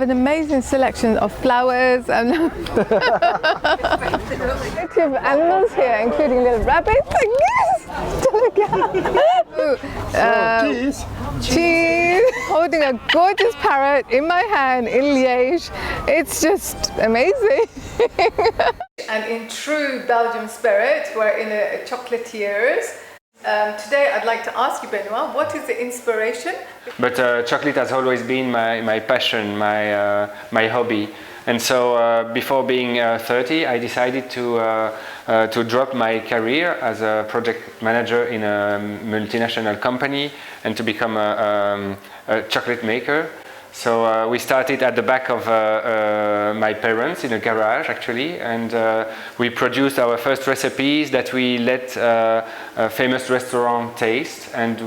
have an amazing selection of flowers and plenty of animals here, including little rabbits and geese. Cheese. Holding a gorgeous parrot in my hand in Liège. It's just amazing. And in true Belgium spirit, we're in a chocolatiers. Today I'd like to ask you, Benoit, what is the inspiration? But chocolate has always been my passion, my hobby. And so before being 30, I decided to drop my career as a project manager in a multinational company and to become a chocolate maker. So we started at the back of my parents in a garage actually, and we produced our first recipes that we let a famous restaurant taste, and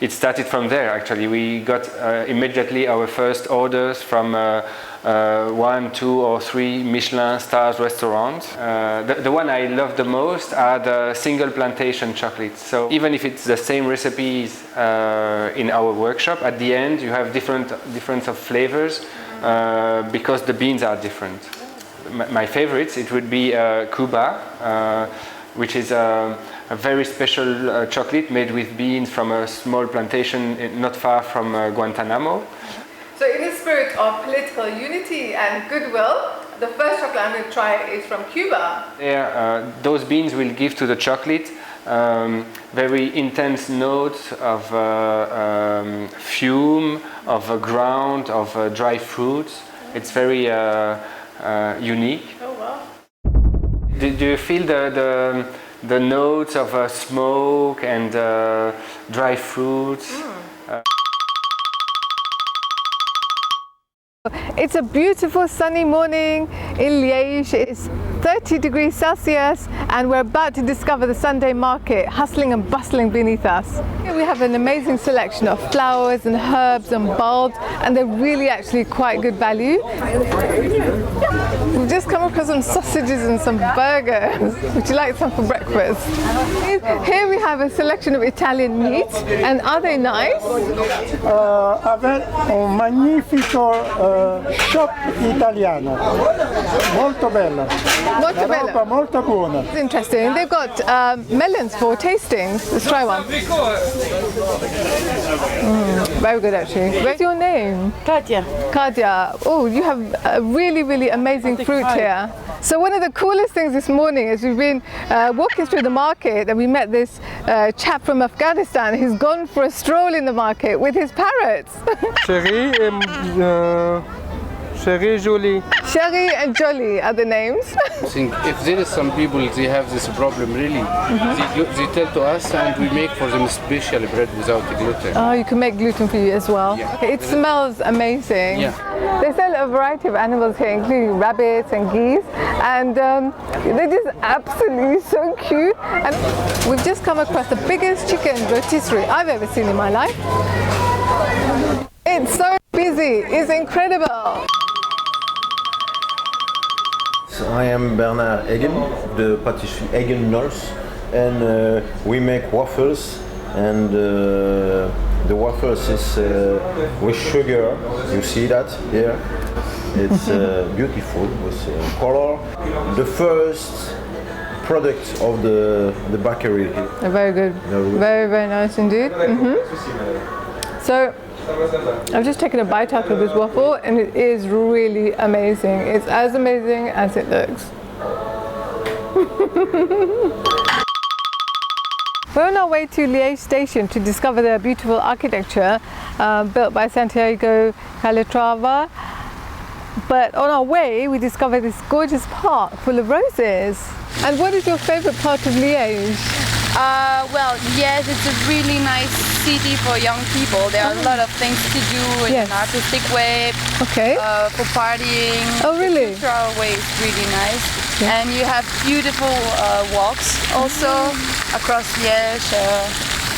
it started from there actually. We got immediately our first orders from 1, 2 or 3 Michelin stars restaurants. The one I love the most are the single plantation chocolates. So even if it's the same recipes in our workshop, at the end you have difference of flavors because the beans are different. My favorites, it would be Cuba, which is a very special chocolate made with beans from a small plantation not far from Guantanamo. So in the spirit of political unity and goodwill, the first chocolate I'm going to try is from Cuba. There, those beans will give to the chocolate very intense notes of fume, of ground, of dry fruits. It's very unique. Oh wow! Do you feel the notes of smoke and dry fruits? It's a beautiful sunny morning in Liège. It's 30 degrees Celsius and we're about to discover the Sunday market, hustling and bustling beneath us. Here we have an amazing selection of flowers and herbs and bulbs, and they're really actually quite good value. We've just come across some sausages and some burgers. Would you like some for breakfast? Here we have a selection of Italian meats, and are they nice? Avere un magnifico shop italiano, molto bella. Molto La roba bella. molto buona. It's interesting. They've got melons for tastings. Let's try one. Very good actually. What's your name? Katja. Kadia. Oh, you have a really, really amazing fruit here. So one of the coolest things this morning is we've been walking through the market and we met this chap from Afghanistan who's gone for a stroll in the market with his parrots. Chérie, Jolie. Sherry and Jolly are the names. I think if there is some people they have this problem really, they tell to us and we make for them special bread without gluten. Oh, you can make gluten-free as well. Yeah. Okay, it smells amazing. Yeah. They sell a variety of animals here, including rabbits and geese, and they're just absolutely so cute. And we've just come across the biggest chicken rotisserie I've ever seen in my life. It's so busy, it's incredible. I am Bernard Eggen, the patisserie Eggen North, and we make waffles, and the waffles is with sugar. You see that here? It's beautiful with color. The first product of the bakery here. Very good. Very, very nice indeed. So, I've just taken a bite out of this waffle and it is really amazing. It's as amazing as it looks. We're on our way to Liege Station to discover the beautiful architecture built by Santiago Calatrava. But on our way we discovered this gorgeous park full of roses. And what is your favourite part of Liège? Well, yes, it's a really nice city for young people. There are a lot of things to do in an artistic way, Okay. for partying. Oh, really? The cultural way is really nice. And you have beautiful walks also across Liège,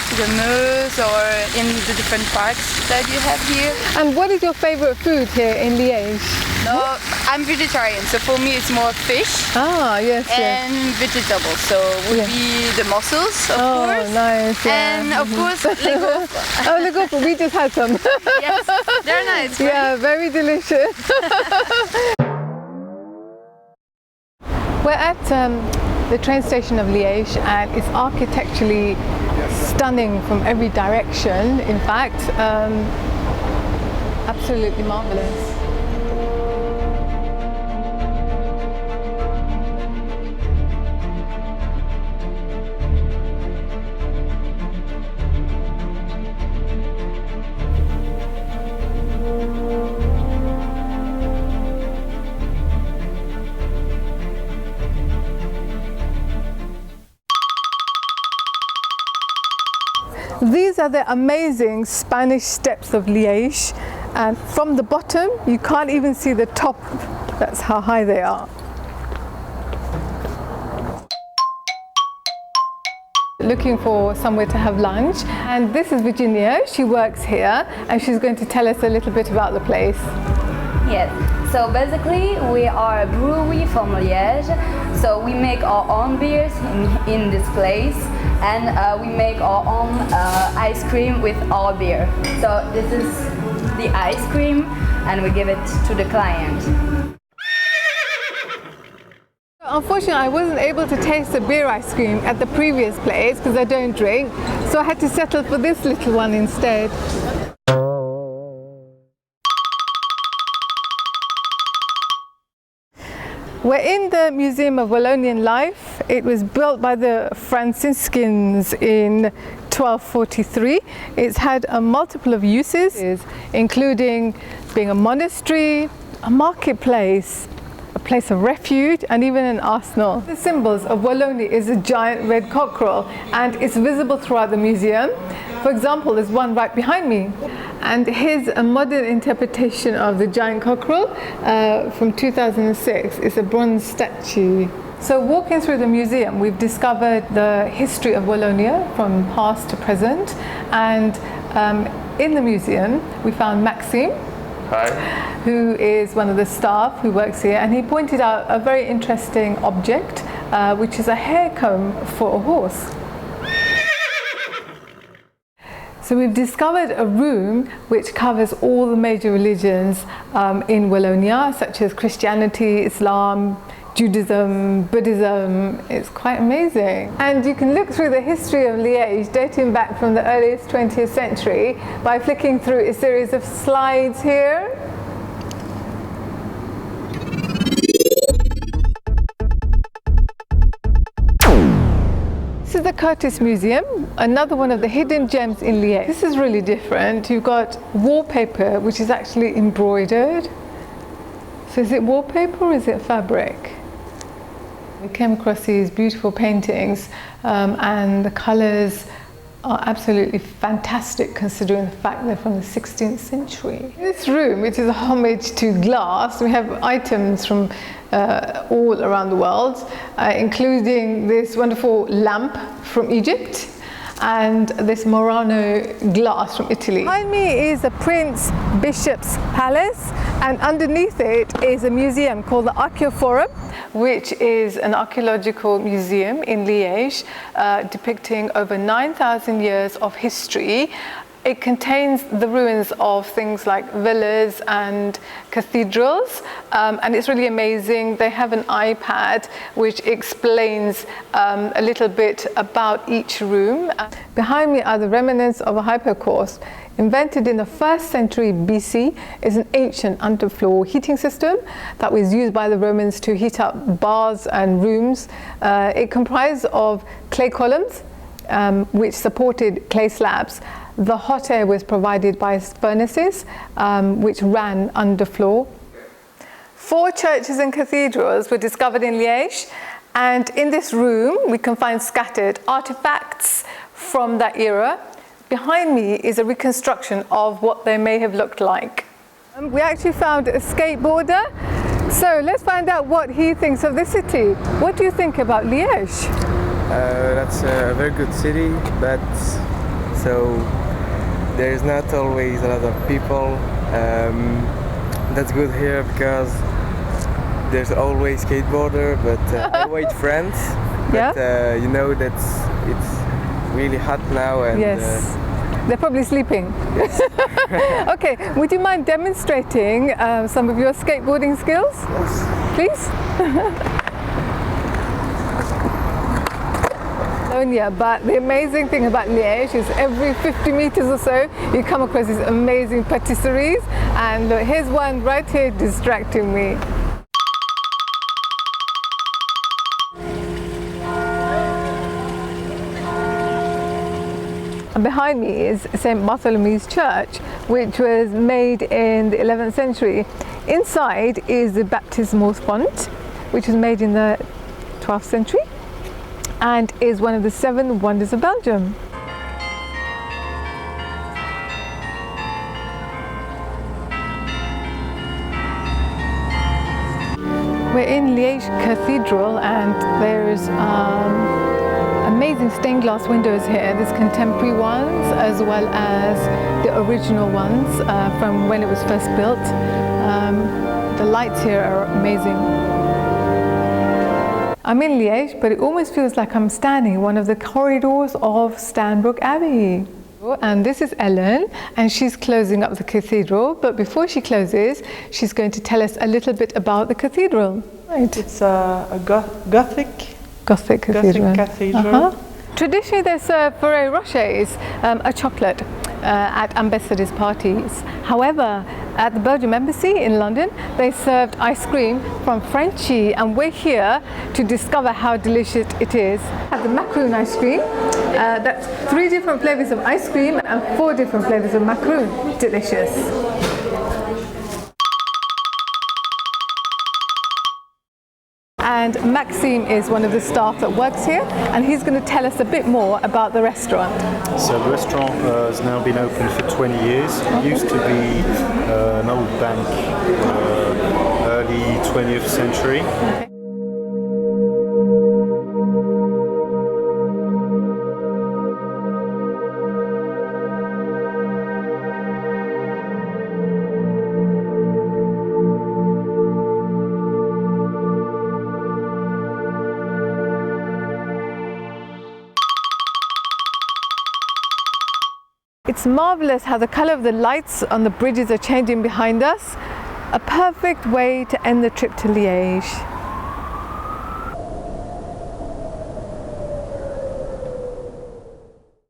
to the Meuse or in the different parks that you have here. And what is your favourite food here in Liège? No, I'm vegetarian, so for me it's more fish Ah, yes, yes. and vegetables. So would Yeah. be the mussels, of Oh, course. nice. Yeah. And of course, Lego. Oh, look, we just had some. Yes, they're nice. Right? Yeah, very delicious. We're at the train station of Liège, and it's architecturally stunning from every direction. In fact, absolutely marvelous. These are the amazing Spanish steps of Liège, and from the bottom you can't even see the top. That's how high they are. Looking for somewhere to have lunch, and this is Virginia. She works here and she's going to tell us a little bit about the place. Yes, so basically we are a brewery from Liège, so we make our own beers in this place, and we make our own ice cream with our beer. So this is the ice cream and we give it to the client. Unfortunately, I wasn't able to taste the beer ice cream at the previous place because I don't drink, so I had to settle for this little one instead. We're in the Museum of Wallonian Life. It was built by the Franciscans in 1243. It's had a multiple of uses, including being a monastery, a marketplace, a place of refuge, and even an arsenal. The symbols of Wallonia is a giant red cockerel, and it's visible throughout the museum. For example, there's one right behind me, and here's a modern interpretation of the giant cockerel from 2006. It's a bronze statue. So walking through the museum, we've discovered the history of Wallonia from past to present, and in the museum we found Maxime. Hi. Who is one of the staff who works here, and he pointed out a very interesting object, which is a hair comb for a horse. So we've discovered a room which covers all the major religions in Wallonia, such as Christianity, Islam, Judaism, Buddhism. It's quite amazing. And you can look through the history of Liège dating back from the earliest 20th century by flicking through a series of slides here. This is the Curtis Museum, another one of the hidden gems in Liège. This is really different. You've got wallpaper which is actually embroidered. So is it wallpaper or is it fabric? We came across these beautiful paintings and the colours are absolutely fantastic considering the fact they're from the 16th century. In this room, which is a homage to glass, we have items from all around the world, including this wonderful lamp from Egypt and this Murano glass from Italy. Behind me is the Prince Bishop's Palace, and underneath it is a museum called the Aquarium, which is an archaeological museum in Liège depicting over 9,000 years of history. It contains the ruins of things like villas and cathedrals, and it's really amazing. They have an iPad which explains a little bit about each room. Behind me are the remnants of a hypocaust. Invented in the 1st century BC, is an ancient underfloor heating system that was used by the Romans to heat up baths and rooms. It comprised of clay columns which supported clay slabs. The hot air was provided by furnaces which ran underfloor. 4 churches and cathedrals were discovered in Liège, and in this room we can find scattered artifacts from that era. Behind me is a reconstruction of what they may have looked like. We actually found a skateboarder, so let's find out what he thinks of the city. What do you think about Liège? That's a very good city, but so there's not always a lot of people. that's good here because there's always skateboarder, but I wait friends. But you know that it's really hot now, and yes. They're probably sleeping. yes. Okay, would you mind demonstrating some of your skateboarding skills? Yes. Please? But the amazing thing about Liège is every 50 meters or so you come across these amazing patisseries, and look, here's one right here distracting me. And behind me is St. Bartholomew's Church, which was made in the 11th century. Inside is the baptismal font, which was made in the 12th century and is one of the 7 wonders of Belgium. We're in Liege Cathedral, and there's amazing stained glass windows here. There's contemporary ones as well as the original ones from when it was first built. The lights here are amazing. I'm in Liège, but it almost feels like I'm standing in one of the corridors of Stanbrook Abbey. And this is Ellen, and she's closing up the cathedral, but before she closes, she's going to tell us a little bit about the cathedral. Right. It's a Gothic cathedral. Traditionally they serve Ferrero Rochers, a chocolate, at ambassadors' parties. However, at the Belgium Embassy in London, they served ice cream from Franchi, and we're here to discover how delicious it is. Have the macaroon ice cream. That's 3 different flavors of ice cream and 4 different flavors of macaroon. Delicious. And Maxime is one of the staff that works here, and he's going to tell us a bit more about the restaurant. So the restaurant has now been open for 20 years. It used to be an old bank, early 20th century. Okay. It's marvelous how the color of the lights on the bridges are changing behind us. A perfect way to end the trip to Liège.